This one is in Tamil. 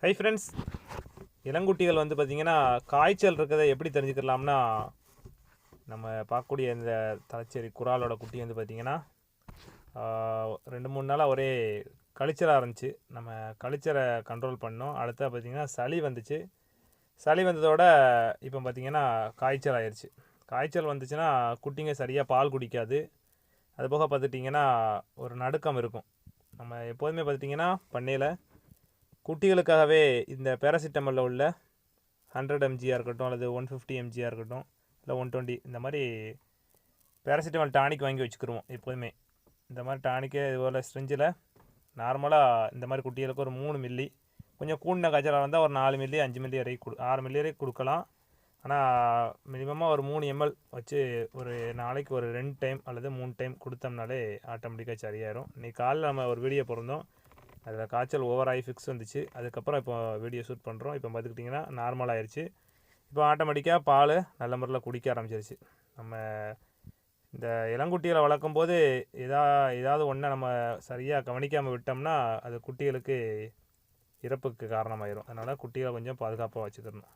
ஹை ஃப்ரெண்ட்ஸ், இளங்குட்டிகள் வந்து பார்த்திங்கன்னா காய்ச்சல் இருக்கிறத எப்படி தெரிஞ்சுக்கலாம்னா, நம்ம பார்க்கக்கூடிய இந்த தலைச்சேரி குறாலோட குட்டி வந்து பார்த்திங்கன்னா 2-3 நாளாக ஒரே கழிச்சலாக இருந்துச்சு. நம்ம கழிச்சலை கண்ட்ரோல் பண்ணோம். அடுத்தது பார்த்திங்கன்னா சளி வந்துச்சு. சளி வந்ததோட இப்போ பார்த்திங்கன்னா காய்ச்சல் ஆயிடுச்சு. காய்ச்சல் வந்துச்சுன்னா குட்டிங்க சரியாக பால் குடிக்காது. அதுபோக பார்த்துட்டிங்கன்னா ஒரு நடுக்கம் இருக்கும். நம்ம எப்போதுமே பார்த்திங்கன்னா பண்ணையில் குட்டிகளுக்காகவே இந்த பேராசிட்டமாலில் உள்ள 100 mgயாக இருக்கட்டும், அல்லது 150 mgயாக இருக்கட்டும், இல்லை 120 இந்த மாதிரி பேராசிட்டமால் டானிக் வாங்கி வச்சுக்கிருவோம். எப்போதுமே இந்த மாதிரி டானிக்கு இதுபோல் ஸ்ட்ரிஞ்சில் நார்மலாக இந்த மாதிரி குட்டிகளுக்கு ஒரு 3 மில்லி, கொஞ்சம் கூடின காய்ச்சலாக இருந்தால் ஒரு 4 மில்லி 5 மில்லி வரைக்கும் 6 மில்லி வரைக்கும் கொடுக்கலாம். ஆனால் மினிமமாக ஒரு 3 ml வச்சு ஒரு நாளைக்கு ஒரு 2 டைம் அல்லது 3 டைம் கொடுத்தோம்னாலே ஆட்டோமேட்டிக்காக சரியாயிடும். இன்றைக்கி காலையில் நம்ம ஒரு வீடியோ பிறந்தோம், அதில் காய்ச்சல் ஓவராகி ஃபிக்ஸ் வந்துச்சு. அதுக்கப்புறம் இப்போ வீடியோ ஷூட் பண்ணுறோம். இப்போ பார்த்துக்கிட்டிங்கன்னா நார்மல் ஆயிடுச்சு. இப்போ ஆட்டோமேட்டிக்காக பால் நல்ல முறையில் குடிக்க ஆரம்பிச்சிருச்சு. நம்ம இந்த இளங்குட்டிகளை வளர்க்கும் போது ஏதாவது ஒன்றை நம்ம சரியாக கவனிக்காமல் விட்டோம்னா அது குட்டிகளுக்கு இறப்புக்கு காரணமாயிடும். அதனால் குட்டிகளை கொஞ்சம் பாதுகாப்பாக வச்சுக்கணும்.